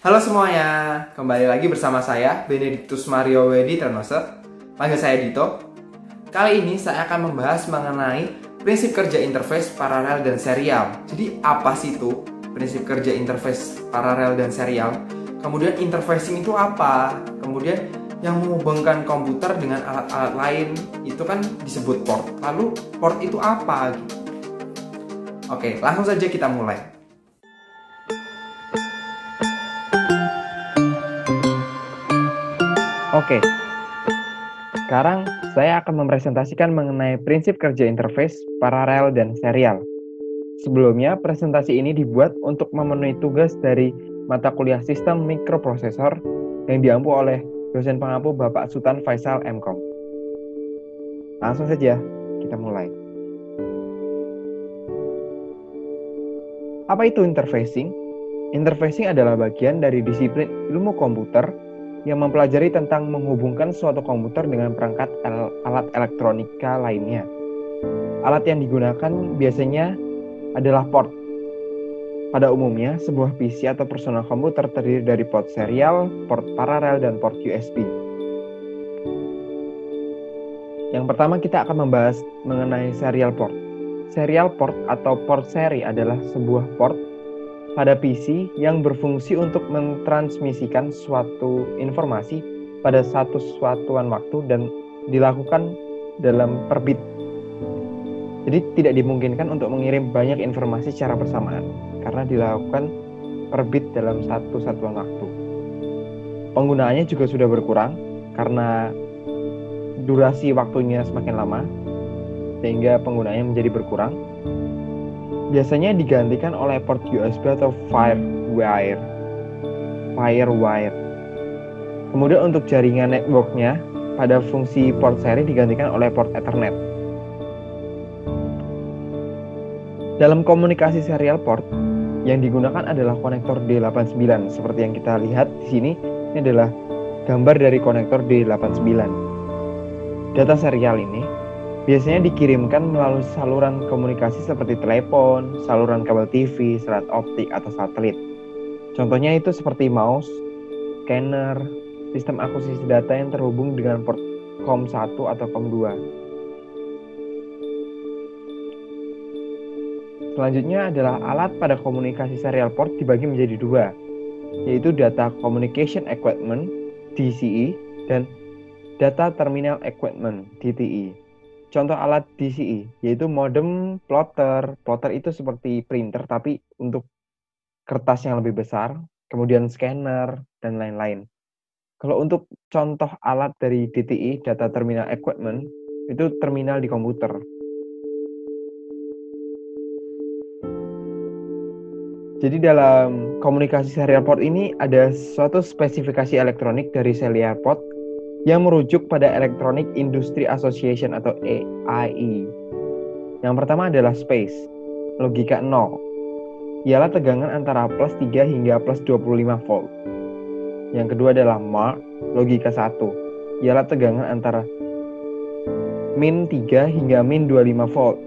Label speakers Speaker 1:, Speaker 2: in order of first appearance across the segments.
Speaker 1: Halo semuanya, kembali lagi bersama saya Benedictus Mario Wedi Trenose. Panggil saya Dito. Kali ini saya akan membahas mengenai prinsip kerja interface paralel dan serial. Jadi apa sih itu prinsip kerja interface paralel dan serial? Kemudian interfacing itu apa? Kemudian yang menghubungkan komputer dengan alat-alat lain itu kan disebut port. Lalu port itu apa? Oke, langsung saja kita mulai. Oke, sekarang saya akan mempresentasikan mengenai prinsip kerja interface, paralel, dan serial. Sebelumnya, presentasi ini dibuat untuk memenuhi tugas dari mata kuliah sistem mikroprosesor yang diampu oleh dosen pengampu Bapak Sultan Faisal MKom. Langsung saja, kita mulai. Apa itu interfacing? Interfacing adalah bagian dari disiplin ilmu komputer yang mempelajari tentang menghubungkan suatu komputer dengan perangkat alat elektronika lainnya. Alat yang digunakan biasanya adalah port. Pada umumnya, sebuah PC atau personal komputer terdiri dari port serial, port paralel, dan port USB. Yang pertama kita akan membahas mengenai serial port. Serial port atau port seri adalah sebuah port pada PC yang berfungsi untuk mentransmisikan suatu informasi pada satu satuan waktu dan dilakukan dalam per bit. Jadi tidak dimungkinkan untuk mengirim banyak informasi secara bersamaan karena dilakukan per bit dalam satu satuan waktu. Penggunaannya juga sudah berkurang karena durasi waktunya semakin lama sehingga penggunaannya menjadi berkurang. Biasanya digantikan oleh port USB atau Firewire. Kemudian untuk jaringan networknya, pada fungsi port seri digantikan oleh port Ethernet. Dalam komunikasi serial port, yang digunakan adalah konektor D89. Seperti yang kita lihat di sini, ini adalah gambar dari konektor D89. Data serial ini biasanya dikirimkan melalui saluran komunikasi seperti telepon, saluran kabel TV, serat optik, atau satelit. Contohnya itu seperti mouse, scanner, sistem akuisisi data yang terhubung dengan port COM1 atau COM2. Selanjutnya adalah alat pada komunikasi serial port dibagi menjadi dua, yaitu Data Communication Equipment, DCE, dan Data Terminal Equipment, DTE. Contoh alat DCE yaitu modem, plotter. Plotter itu seperti printer tapi untuk kertas yang lebih besar, kemudian scanner, dan lain-lain. Kalau untuk contoh alat dari DTE, Data Terminal Equipment, itu terminal di komputer. Jadi dalam komunikasi serial port ini ada suatu spesifikasi elektronik dari serial port yang merujuk pada Electronic Industry Association atau EIA. Yang pertama adalah space, logika 0. Ialah tegangan antara plus 3 hingga plus 25 volt. Yang kedua adalah mark, logika 1. Ialah tegangan antara min 3 hingga min 25 volt.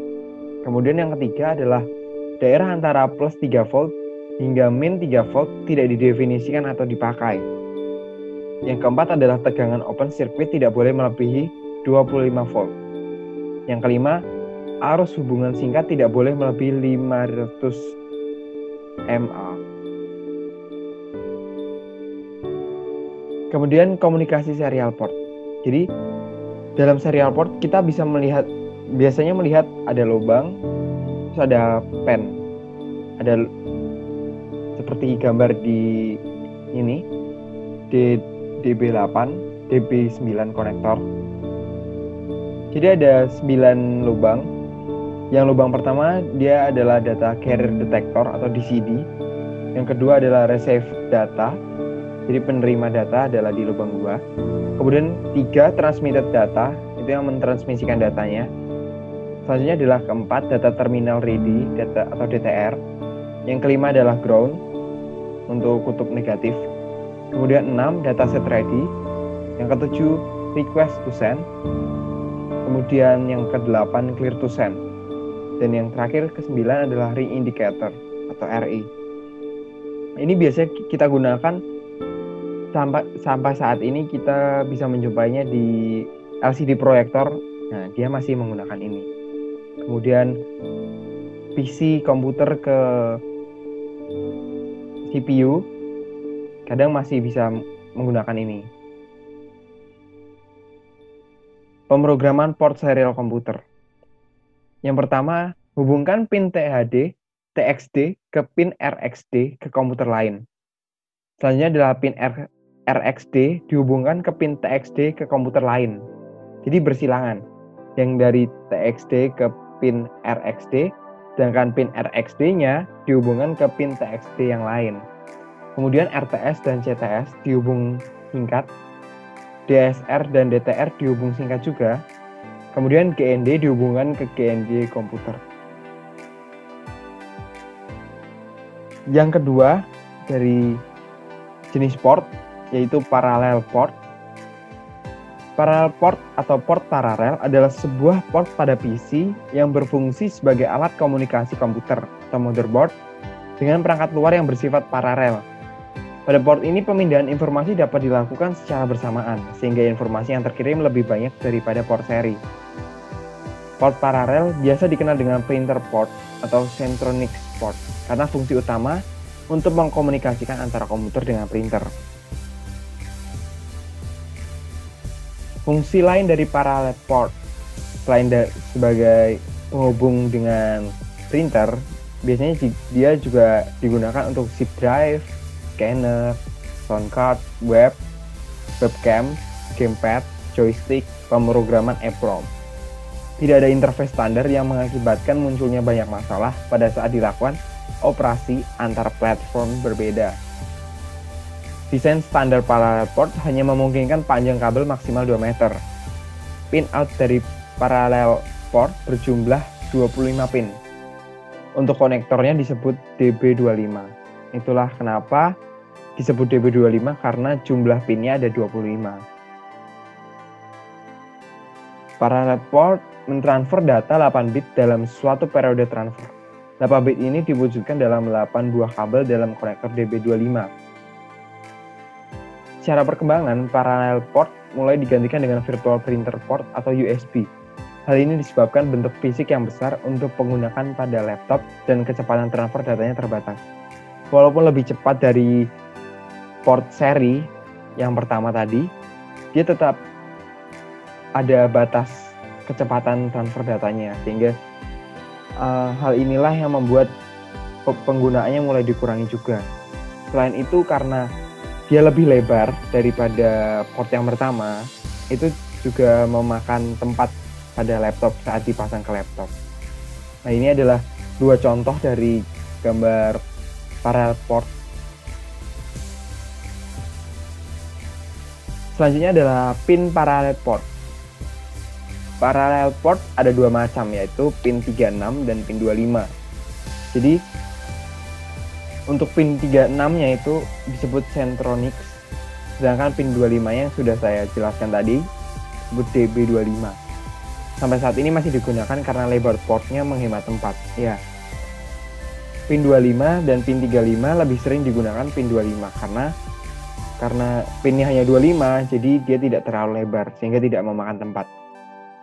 Speaker 1: Kemudian yang ketiga adalah daerah antara plus 3 volt hingga min 3 volt tidak didefinisikan atau dipakai. Yang keempat adalah tegangan open circuit tidak boleh melebihi 25 volt. Yang kelima, arus hubungan singkat tidak boleh melebihi 500 mA. Kemudian komunikasi serial port. Jadi dalam serial port kita bisa biasanya melihat ada lubang, terus ada pen. Ada seperti gambar di ini DB8, DB9 konektor. Jadi ada 9 lubang. Yang lubang pertama dia adalah data carrier detector atau DCD. Yang kedua adalah receive data. Jadi penerima data adalah di lubang 2. Kemudian 3 transmitted data, itu yang mentransmisikan datanya. Selanjutnya adalah keempat data terminal ready data atau DTR. Yang kelima adalah ground untuk kutub negatif. Kemudian 6 dataset ready. Yang ketujuh request to send. Kemudian yang ke-8 clear to send. Dan yang terakhir ke-9 adalah ring indicator atau RI. Ini biasanya kita gunakan sampai saat ini kita bisa menjumpainya di LCD proyektor. Nah, dia masih menggunakan ini. Kemudian PC komputer ke CPU kadang masih bisa menggunakan ini. Pemrograman port serial komputer. Yang pertama, hubungkan pin TXD ke pin RXD ke komputer lain. Selanjutnya adalah pin RXD dihubungkan ke pin TXD ke komputer lain. Jadi bersilangan. Yang dari TXD ke pin RXD, sedangkan pin RXD-nya dihubungkan ke pin TXD yang lain. Kemudian RTS dan CTS dihubung singkat, DSR dan DTR dihubung singkat juga. Kemudian GND dihubungkan ke GND komputer. Yang kedua dari jenis port yaitu parallel port. Parallel port atau port paralel adalah sebuah port pada PC yang berfungsi sebagai alat komunikasi komputer atau motherboard dengan perangkat luar yang bersifat paralel. Pada port ini pemindahan informasi dapat dilakukan secara bersamaan, sehingga informasi yang terkirim lebih banyak daripada port seri. Port paralel biasa dikenal dengan printer port atau Centronics port, karena fungsi utama untuk mengkomunikasikan antara komputer dengan printer. Fungsi lain dari parallel port, selain sebagai penghubung dengan printer, biasanya dia juga digunakan untuk zip drive, scanner, sound card, webcam, gamepad, joystick, pemrograman EEPROM. Tidak ada interface standar yang mengakibatkan munculnya banyak masalah pada saat dilakukan operasi antar platform berbeda. Desain standar parallel port hanya memungkinkan panjang kabel maksimal 2 meter. Pin out dari parallel port berjumlah 25 pin. Untuk konektornya disebut DB25. Itulah kenapa disebut DB25 karena jumlah pinnya ada 25. Parallel port mentransfer data 8 bit dalam suatu periode transfer. 8 bit ini diwujudkan dalam 8 buah kabel dalam konektor DB25. Secara perkembangan, parallel port mulai digantikan dengan virtual printer port atau USB. Hal ini disebabkan bentuk fisik yang besar untuk menggunakan pada laptop dan kecepatan transfer datanya terbatas. Walaupun lebih cepat dari port seri yang pertama tadi, dia tetap ada batas kecepatan transfer datanya, sehingga hal inilah yang membuat penggunaannya mulai dikurangi juga. Selain itu, karena dia lebih lebar daripada port yang pertama, itu juga memakan tempat pada laptop saat dipasang ke laptop. Nah, ini adalah 2 contoh dari gambar parallel port. Selanjutnya adalah pin parallel port. Parallel port ada 2 macam, yaitu pin 36 dan pin 25. Jadi untuk pin 36-nya itu disebut Centronics, sedangkan pin 25 yang sudah saya jelaskan tadi disebut DB25. Sampai saat ini masih digunakan karena lebar portnya menghemat tempat. Ya. Pin 25 dan pin 35 lebih sering digunakan pin 25 karena pinnya hanya 25, jadi dia tidak terlalu lebar sehingga tidak memakan tempat.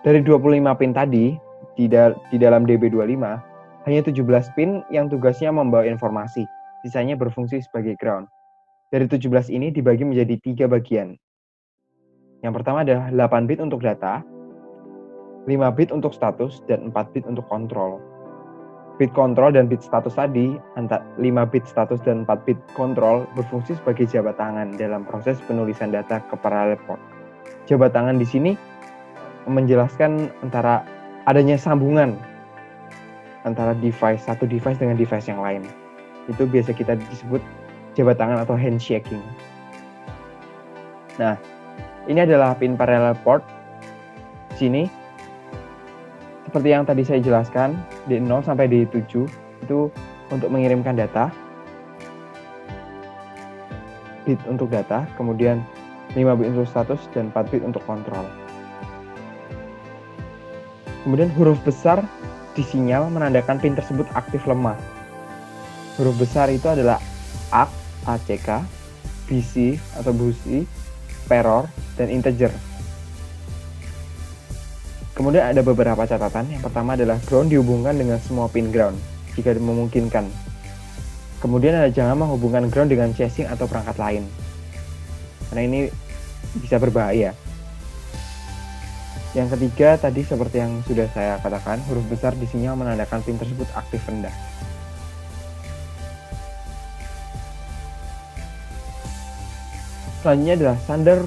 Speaker 1: Dari 25 pin tadi di dalam DB25 hanya 17 pin yang tugasnya membawa informasi, sisanya berfungsi sebagai ground. Dari 17 ini dibagi menjadi 3 bagian. Yang pertama adalah 8 bit untuk data, 5 bit untuk status, dan 4 bit untuk kontrol. Bit kontrol dan bit status tadi, antara 5 bit status dan 4 bit kontrol berfungsi sebagai jabat tangan dalam proses penulisan data ke parallel port. Jabat tangan di sini menjelaskan antara adanya sambungan antara satu device dengan device yang lain. Itu biasa kita disebut jabat tangan atau handshaking. Nah, ini adalah pin parallel port. Di sini seperti yang tadi saya jelaskan, D0 sampai D7 itu untuk mengirimkan data, bit untuk data, kemudian 5 bit untuk status, dan 4 bit untuk kontrol. Kemudian huruf besar di sinyal menandakan pin tersebut aktif lemah. Huruf besar itu adalah ACK, ACK, BC atau BUSI, Peror, dan integer. Kemudian ada beberapa catatan. Yang pertama adalah ground dihubungkan dengan semua pin ground jika memungkinkan. Kemudian ada jangan menghubungkan ground dengan chasing atau perangkat lain, karena ini bisa berbahaya. Yang ketiga tadi seperti yang sudah saya katakan, huruf besar di sinyal menandakan pin tersebut aktif rendah. Selanjutnya adalah standar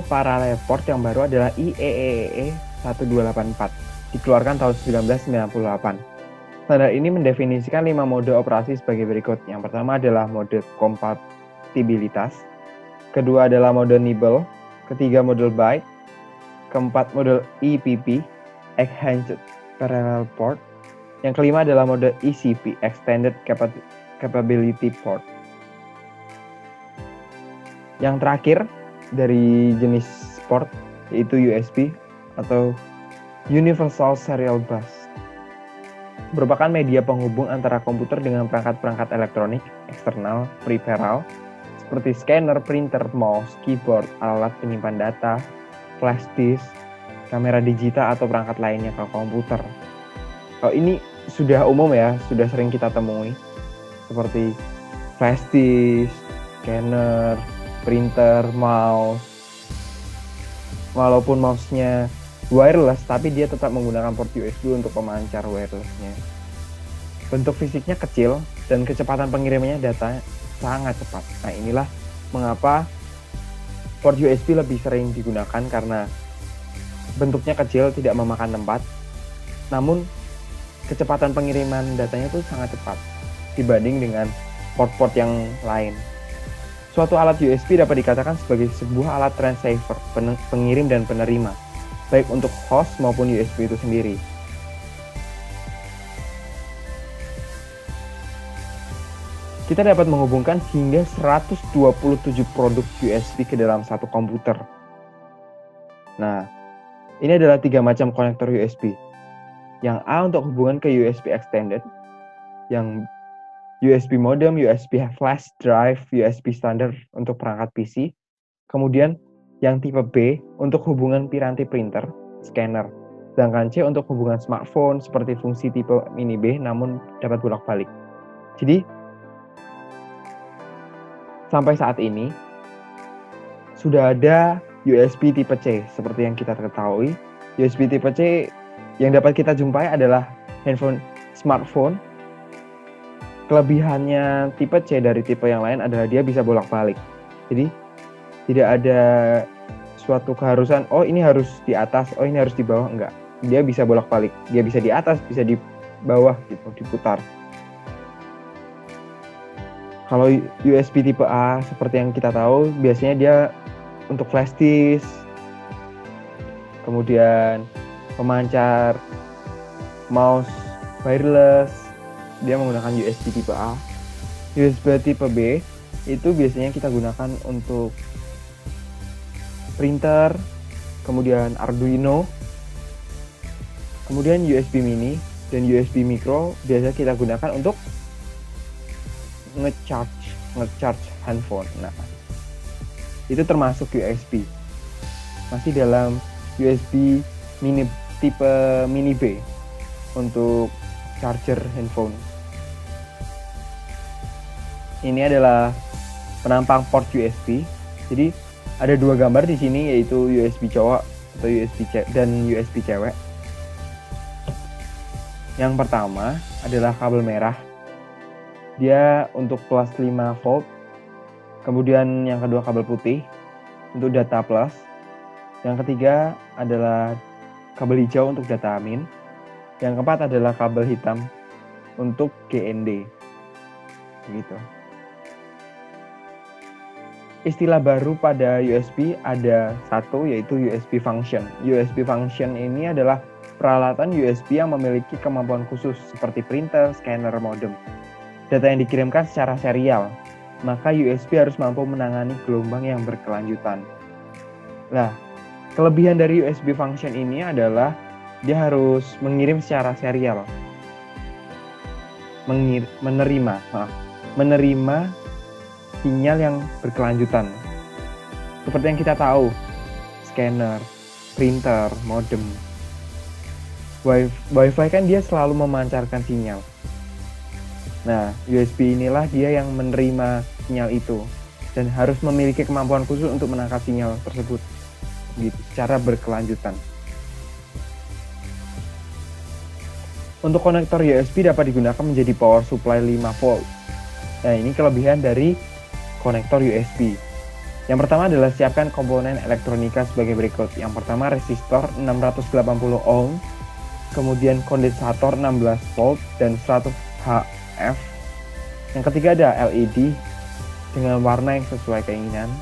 Speaker 1: paralel port yang baru adalah IEEE 1284, dikeluarkan tahun 1998. Standar ini mendefinisikan 5 mode operasi sebagai berikut. Yang pertama adalah mode kompatibilitas, kedua adalah mode nibble, ketiga mode byte, keempat mode EPP, Enhanced Parallel Port, yang kelima adalah mode ECP, Extended Capability Port. Yang terakhir dari jenis port yaitu USB atau Universal Serial Bus, merupakan media penghubung antara komputer dengan perangkat-perangkat elektronik eksternal peripheral seperti scanner, printer, mouse, keyboard, alat penyimpan data, flash disk, kamera digital atau perangkat lainnya ke komputer. Kalau ini sudah umum ya, sudah sering kita temui seperti flash disk, scanner, printer, mouse. Walaupun mouse-nya wireless, tapi dia tetap menggunakan port USB untuk pemancar wireless-nya. Bentuk fisiknya kecil dan kecepatan pengirimannya data sangat cepat. Nah, inilah mengapa port USB lebih sering digunakan, karena bentuknya kecil, tidak memakan tempat, namun kecepatan pengiriman datanya itu sangat cepat dibanding dengan port-port yang lain. Suatu alat USB dapat dikatakan sebagai sebuah alat transceiver, pengirim dan penerima, baik untuk host maupun USB itu sendiri. Kita dapat menghubungkan hingga 127 produk USB ke dalam satu komputer. Nah, ini adalah 3 macam konektor USB. Yang A untuk hubungan ke USB extended, yang USB modem, USB flash drive, USB standar untuk perangkat PC. Kemudian yang tipe B untuk hubungan piranti printer, scanner. Sedangkan C untuk hubungan smartphone seperti fungsi tipe mini B namun dapat bolak-balik. Jadi sampai saat ini sudah ada USB tipe C seperti yang kita ketahui. USB tipe C yang dapat kita jumpai adalah handphone smartphone. Kelebihannya tipe C dari tipe yang lain adalah dia bisa bolak-balik. Jadi tidak ada suatu keharusan, oh ini harus di atas, oh ini harus di bawah, enggak. Dia bisa bolak-balik. Dia bisa di atas, bisa di bawah gitu, diputar. Kalau USB tipe A seperti yang kita tahu, biasanya dia untuk flash disk, kemudian pemancar, mouse wireless, dia menggunakan USB tipe A. USB tipe B itu biasanya kita gunakan untuk printer, kemudian Arduino, kemudian USB mini dan USB micro biasa kita gunakan untuk nge-charge handphone. Nah, itu termasuk USB. Masih dalam USB mini tipe mini B untuk charger handphone. Ini adalah penampang port USB. Jadi ada 2 gambar di sini, yaitu USB cowok atau dan USB cewek. Yang pertama adalah kabel merah. Dia untuk plus 5 volt. Kemudian yang kedua kabel putih untuk data plus. Yang ketiga adalah kabel hijau untuk data min. Yang keempat adalah kabel hitam untuk GND. Begitu. Istilah baru pada USB ada satu, yaitu USB function. USB function ini adalah peralatan USB yang memiliki kemampuan khusus seperti printer, scanner, modem. Data yang dikirimkan secara serial, maka USB harus mampu menangani gelombang yang berkelanjutan. Nah, kelebihan dari USB function ini adalah dia harus mengirim secara serial. menerima sinyal yang berkelanjutan. Seperti yang kita tahu, scanner, printer, modem, Wi-Fi kan dia selalu memancarkan sinyal. Nah, USB inilah dia yang menerima sinyal itu dan harus memiliki kemampuan khusus untuk menangkap sinyal tersebut gitu, secara berkelanjutan. Untuk konektor USB dapat digunakan menjadi power supply 5 volt. Nah, ini kelebihan dari konektor USB. Yang pertama adalah siapkan komponen elektronika sebagai berikut. Yang pertama resistor 680 ohm, kemudian kondensator 16 volt dan 100 HF. Yang ketiga ada LED dengan warna yang sesuai keinginan.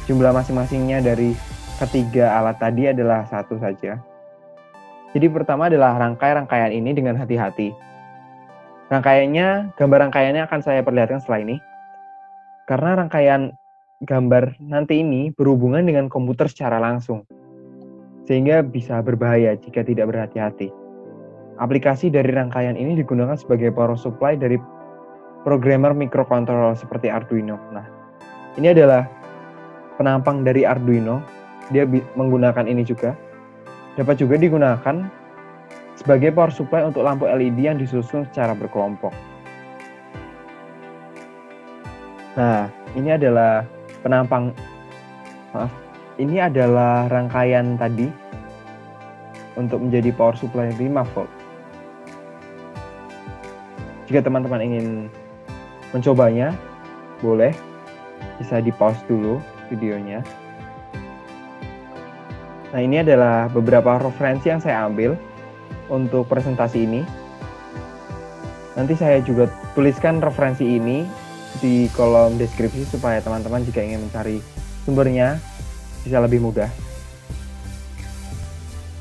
Speaker 1: Jumlah masing-masingnya dari ketiga alat tadi adalah satu saja. Jadi pertama adalah rangkai rangkaian ini dengan hati-hati. Gambar rangkaiannya akan saya perlihatkan setelah ini. Karena rangkaian gambar nanti ini berhubungan dengan komputer secara langsung, sehingga bisa berbahaya jika tidak berhati-hati. Aplikasi dari rangkaian ini digunakan sebagai power supply dari programmer microcontroller seperti Arduino. Nah, ini adalah penampang dari Arduino. Dia menggunakan ini juga. Dapat juga digunakan sebagai power supply untuk lampu LED yang disusun secara berkelompok. Nah, ini adalah ini adalah rangkaian tadi untuk menjadi power supply 5 volt. Jika teman-teman ingin mencobanya, boleh bisa di-pause dulu videonya. Nah, ini adalah beberapa referensi yang saya ambil untuk presentasi ini. Nanti saya juga tuliskan referensi ini di kolom deskripsi supaya teman-teman jika ingin mencari sumbernya bisa lebih mudah.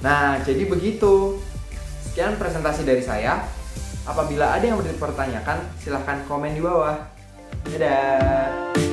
Speaker 2: Nah, jadi begitu. Sekian presentasi dari saya. Apabila ada yang mau dipertanyakan, silahkan komen di bawah. Dadah!